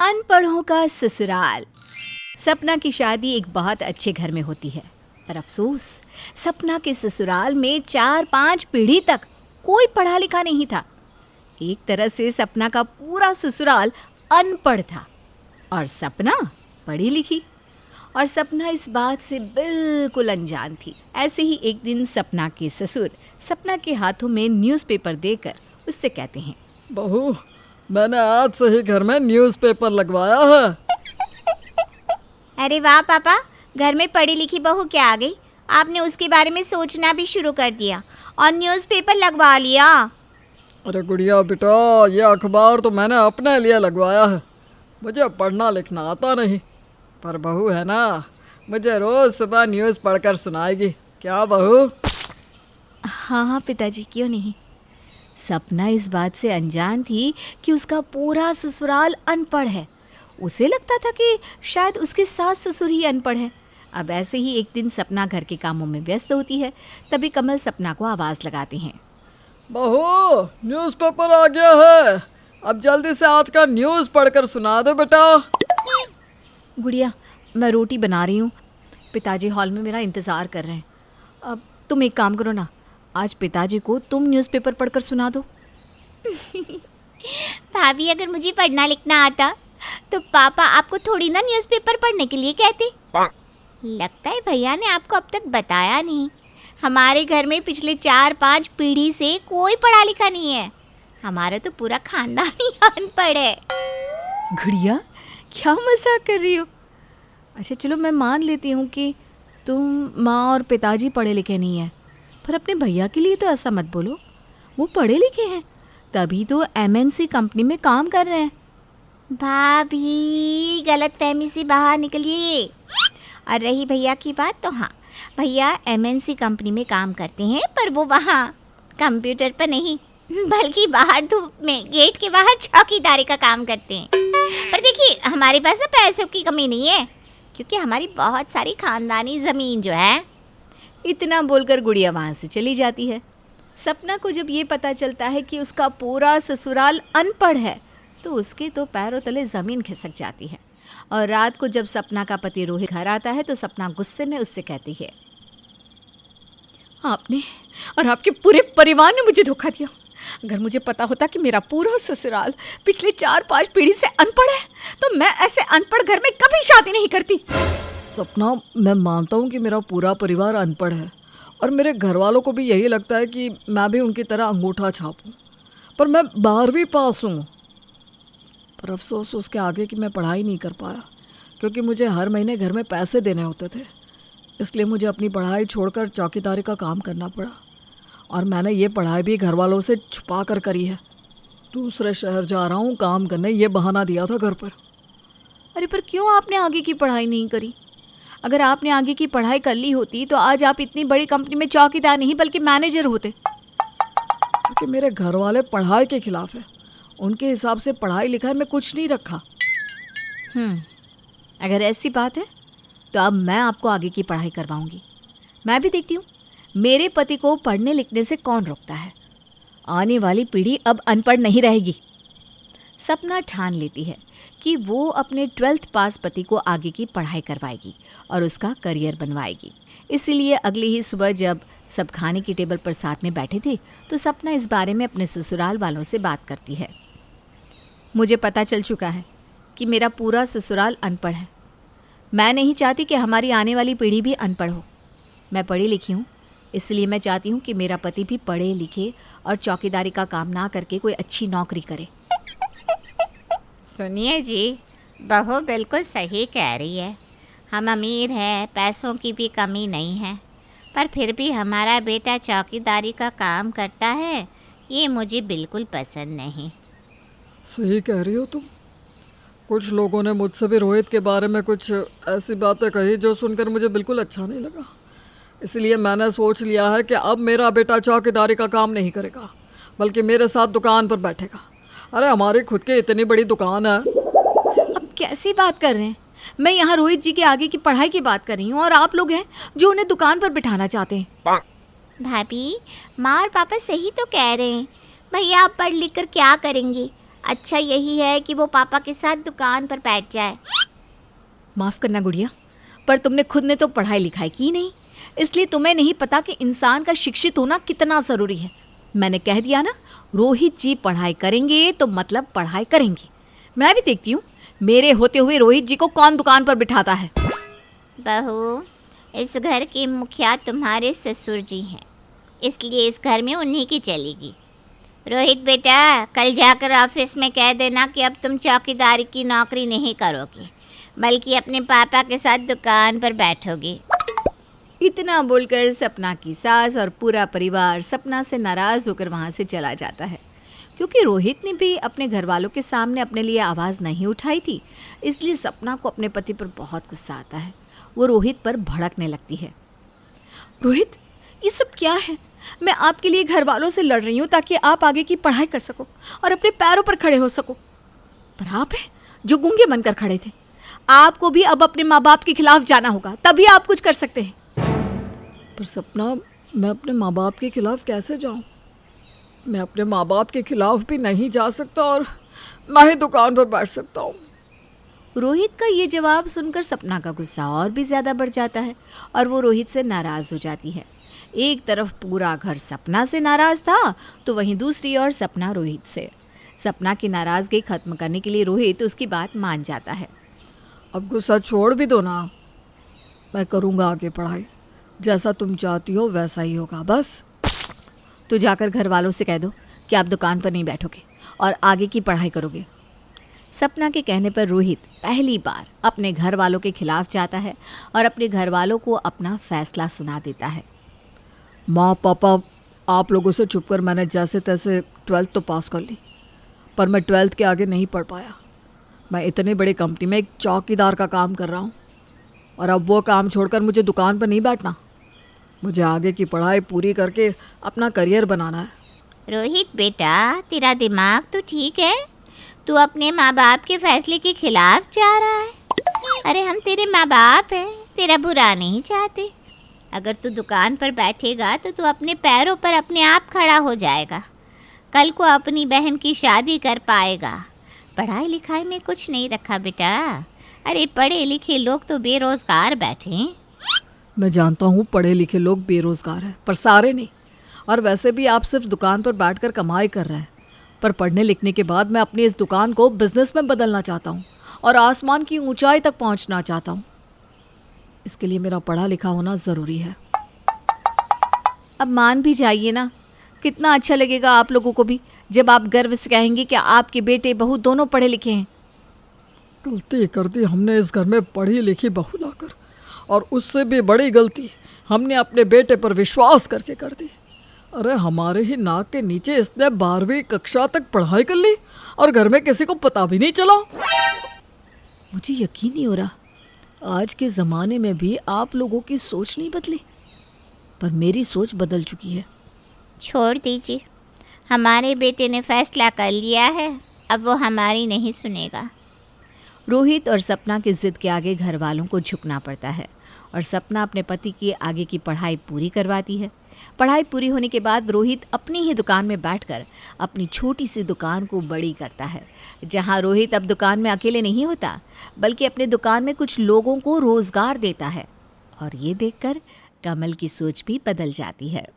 अनपढ़ों का ससुराल। सपना की शादी एक बहुत अच्छे घर में होती है, पर अफसोस सपना के ससुराल में 4-5 पीढ़ी तक कोई पढ़ा लिखा नहीं था। एक तरह से सपना का पूरा ससुराल अनपढ़ था और सपना पढ़ी लिखी, और सपना इस बात से बिल्कुल अनजान थी। ऐसे ही एक दिन सपना के ससुर सपना के हाथों में न्यूज़पेपर देकर उससे कहते हैं, बहू, मैंने आज से ही घर में न्यूज़पेपर लगवाया है। अरे वाह पापा, घर में पढ़ी लिखी बहू क्या आ गई। आपने उसके बारे में सोचना भी शुरू कर दिया और न्यूज़पेपर लगवा लिया। अरे गुड़िया बेटा, ये अखबार तो मैंने अपने लिए लगवाया है। मुझे पढ़ना लिखना आता नहीं, पर बहू है ना, मुझे रोज़ सुबह न्यूज़ पढ़कर सुनाएगी। क्या बहू? हाँ हाँ पिताजी, क्यों नहीं। सपना इस बात से अनजान थी कि उसका पूरा ससुराल अनपढ़ है। उसे लगता था कि शायद उसके सास ससुर ही अनपढ़ हैं। अब ऐसे ही एक दिन सपना घर के कामों में व्यस्त होती है, तभी कमल सपना को आवाज़ लगाते हैं, बहू, न्यूज़पेपर आ गया है, अब जल्दी से आज का न्यूज़ पढ़कर सुना दे बेटा। गुड़िया, मैं रोटी बना रही हूँ, पिताजी हॉल में मेरा इंतज़ार कर रहे हैं। अब तुम एक काम करो ना, आज पिताजी को तुम न्यूज़पेपर पढ़कर सुना दो। भाभी, अगर मुझे पढ़ना लिखना आता तो पापा आपको थोड़ी ना न्यूज़पेपर पढ़ने के लिए कहते। लगता है भैया ने आपको अब तक बताया नहीं, हमारे घर में पिछले 4-5 पीढ़ी से कोई पढ़ा लिखा नहीं है। हमारा तो पूरा खानदान ही अनपढ़ है। गुड़िया, क्या मजाक कर रही हो। अच्छा चलो, मैं मान लेती हूँ कि तुम माँ और पिताजी पढ़े लिखे नहीं हैं, पर अपने भैया के लिए तो ऐसा मत बोलो। वो पढ़े लिखे हैं, तभी तो MNC कंपनी में काम कर रहे हैं। भाभी, गलत फहमी से बाहर निकलिए। और रही भैया की बात, तो हाँ, भैया MNC कंपनी में काम करते हैं, पर वो वहाँ कंप्यूटर पर नहीं बल्कि बाहर धूप में गेट के बाहर चौकीदारी का काम करते हैं। पर देखिए, हमारे पास ना पैसों की कमी नहीं है, क्योंकि हमारी बहुत सारी खानदानी ज़मीन जो है। इतना बोलकर गुड़िया वहाँ से चली जाती है। सपना को जब ये पता चलता है कि उसका पूरा ससुराल अनपढ़ है, तो उसके तो पैरों तले ज़मीन खिसक जाती है। और रात को जब सपना का पति रोहित घर आता है, तो सपना गुस्से में उससे कहती है, आपने और आपके पूरे परिवार ने मुझे धोखा दिया। अगर मुझे पता होता कि मेरा पूरा ससुराल पिछले 4-5 पीढ़ी से अनपढ़ है, तो मैं ऐसे अनपढ़ घर में कभी शादी नहीं करती। सपना, मैं मानता हूँ कि मेरा पूरा परिवार अनपढ़ है, और मेरे घर वालों को भी यही लगता है कि मैं भी उनकी तरह अंगूठा छापूं, पर मैं 12वीं पास हूँ। पर अफसोस उसके आगे कि मैं पढ़ाई नहीं कर पाया, क्योंकि मुझे हर महीने घर में पैसे देने होते थे। इसलिए मुझे अपनी पढ़ाई छोड़कर चौकीदारी का काम करना पड़ा, और मैंने ये पढ़ाई भी घर वालों से छुपा कर करी है। दूसरे शहर जा रहा हूँ काम करने, ये बहाना दिया था घर पर। अरे पर क्यों आपने आगे की पढ़ाई नहीं करी? अगर आपने आगे की पढ़ाई कर ली होती तो आज आप इतनी बड़ी कंपनी में चौकीदार नहीं बल्कि मैनेजर होते। क्योंकि मेरे घर वाले पढ़ाई के खिलाफ है। उनके हिसाब से पढ़ाई लिखाई में कुछ नहीं रखा। अगर ऐसी बात है तो अब मैं आपको आगे की पढ़ाई करवाऊंगी। मैं भी देखती हूँ मेरे पति को पढ़ने लिखने से कौन रोकता है। आने वाली पीढ़ी अब अनपढ़ नहीं रहेगी। सपना ठान लेती है कि वो अपने 12th पास पति को आगे की पढ़ाई करवाएगी और उसका करियर बनवाएगी। इसीलिए अगली ही सुबह जब सब खाने की टेबल पर साथ में बैठे थे, तो सपना इस बारे में अपने ससुराल वालों से बात करती है। मुझे पता चल चुका है कि मेरा पूरा ससुराल अनपढ़ है। मैं नहीं चाहती कि हमारी आने वाली पीढ़ी भी अनपढ़ हो। मैं पढ़ी लिखी हूँ, इसलिए मैं चाहती हूँ कि मेरा पति भी पढ़े लिखे और चौकीदारी का काम ना करके कोई अच्छी नौकरी करे। सुनिए जी, बहू बिल्कुल सही कह रही है। हम अमीर हैं, पैसों की भी कमी नहीं है, पर फिर भी हमारा बेटा चौकीदारी का काम करता है, ये मुझे बिल्कुल पसंद नहीं। सही कह रही हो तुम। कुछ लोगों ने मुझसे भी रोहित के बारे में कुछ ऐसी बातें कही जो सुनकर मुझे बिल्कुल अच्छा नहीं लगा। इसलिए मैंने सोच लिया है कि अब मेरा बेटा चौकीदारी का काम नहीं करेगा, बल्कि मेरे साथ दुकान पर बैठेगा। अरे हमारी खुद की इतनी बड़ी दुकान है। अब कैसी बात कर रहे हैं? मैं यहाँ रोहित जी के आगे की पढ़ाई की बात कर रही हूँ, और आप लोग हैं जो उन्हें दुकान पर बिठाना चाहते हैं। भाभी, माँ और पापा सही तो कह रहे हैं। भैया आप पढ़ लिख कर क्या करेंगे? अच्छा यही है कि वो पापा के साथ दुकान पर बैठ जाए। माफ़ करना गुड़िया, पर तुमने खुद ने तो पढ़ाई लिखाई की नहीं, इसलिए तुम्हें नहीं पता कि इंसान का शिक्षित होना कितना ज़रूरी है। मैंने कह दिया ना, रोहित जी पढ़ाई करेंगे तो मतलब पढ़ाई करेंगे। मैं भी देखती हूँ मेरे होते हुए रोहित जी को कौन दुकान पर बिठाता है। बहू, इस घर के मुखिया तुम्हारे ससुर जी हैं, इसलिए इस घर में उन्हीं की चलेगी। रोहित बेटा, कल जाकर ऑफिस में कह देना कि अब तुम चौकीदारी की नौकरी नहीं करोगे, बल्कि अपने पापा के साथ दुकान पर बैठोगे। इतना बोलकर सपना की सास और पूरा परिवार सपना से नाराज़ होकर वहाँ से चला जाता है। क्योंकि रोहित ने भी अपने घर वालों के सामने अपने लिए आवाज़ नहीं उठाई थी, इसलिए सपना को अपने पति पर बहुत गुस्सा आता है। वो रोहित पर भड़कने लगती है। रोहित, ये सब क्या है? मैं आपके लिए घर वालों से लड़ रही हूँ ताकि आप आगे की पढ़ाई कर सको और अपने पैरों पर खड़े हो सको। पर आप हैं जो गूंगे बनकर खड़े थे। आपको भी अब अपने माँ बाप के खिलाफ जाना होगा, तभी आप कुछ कर सकते हैं। पर सपना, मैं अपने माँ बाप के खिलाफ कैसे जाऊँ? मैं अपने माँ बाप के खिलाफ भी नहीं जा सकता और ना ही दुकान पर बैठ सकता हूँ। रोहित का ये जवाब सुनकर सपना का गुस्सा और भी ज़्यादा बढ़ जाता है और वो रोहित से नाराज़ हो जाती है। एक तरफ पूरा घर सपना से नाराज़ था, तो वहीं दूसरी ओर सपना रोहित से। सपना की नाराज़गी ख़त्म करने के लिए रोहित उसकी बात मान जाता है। अब गुस्सा छोड़ भी दो ना, मैं करूँगा आगे पढ़ाई। जैसा तुम चाहती हो वैसा ही होगा बस। तो जाकर घर वालों से कह दो कि आप दुकान पर नहीं बैठोगे और आगे की पढ़ाई करोगे। सपना के कहने पर रोहित पहली बार अपने घर वालों के खिलाफ जाता है और अपने घर वालों को अपना फैसला सुना देता है। माँ पापा, आप लोगों से छुप कर मैंने जैसे तैसे 12th तो पास कर ली, पर मैं 12th के आगे नहीं पढ़ पाया। मैं इतने बड़े कंपनी में एक चौकीदार का काम कर रहा हूँ और अब वो काम छोड़कर मुझे दुकान पर नहीं बैठना। मुझे आगे की पढ़ाई पूरी करके अपना करियर बनाना है। रोहित बेटा, तेरा दिमाग तो ठीक है, तू अपने माँ बाप के फैसले के खिलाफ जा रहा है। अरे हम तेरे माँ बाप हैं, तेरा बुरा नहीं चाहते। अगर तू दुकान पर बैठेगा तो तू अपने पैरों पर अपने आप खड़ा हो जाएगा, कल को अपनी बहन की शादी कर पाएगा। पढ़ाई लिखाई में कुछ नहीं रखा बेटा। अरे पढ़े लिखे लोग तो बेरोजगार बैठे हैं। मैं जानता हूँ पढ़े लिखे लोग बेरोजगार हैं, पर सारे नहीं। और वैसे भी आप सिर्फ दुकान पर बैठकर कमाई कर रहे हैं, पर पढ़ने लिखने के बाद मैं अपनी इस दुकान को बिजनेस में बदलना चाहता हूँ और आसमान की ऊंचाई तक पहुँचना चाहता हूँ। इसके लिए मेरा पढ़ा लिखा होना ज़रूरी है। अब मान भी जाइए ना, कितना अच्छा लगेगा आप लोगों को भी जब आप गर्व से कहेंगे कि आपके बेटे बहू दोनों पढ़े लिखे हैं। गलती कर दी हमने इस घर में पढ़ी लिखी बहू लाकर, और उससे भी बड़ी गलती हमने अपने बेटे पर विश्वास करके कर दी। अरे हमारे ही नाक के नीचे इसने 12वीं कक्षा तक पढ़ाई कर ली और घर में किसी को पता भी नहीं चला। मुझे यकीन नहीं हो रहा, आज के ज़माने में भी आप लोगों की सोच नहीं बदली, पर मेरी सोच बदल चुकी है। छोड़ दीजिए, हमारे बेटे ने फैसला कर लिया है, अब वो हमारी नहीं सुनेगा। रोहित और सपना की जिद के आगे घर वालों को झुकना पड़ता है और सपना अपने पति की आगे की पढ़ाई पूरी करवाती है। पढ़ाई पूरी होने के बाद रोहित अपनी ही दुकान में बैठकर अपनी छोटी सी दुकान को बड़ी करता है, जहां रोहित अब दुकान में अकेले नहीं होता, बल्कि अपने दुकान में कुछ लोगों को रोज़गार देता है। और ये देखकर कमल की सोच भी बदल जाती है।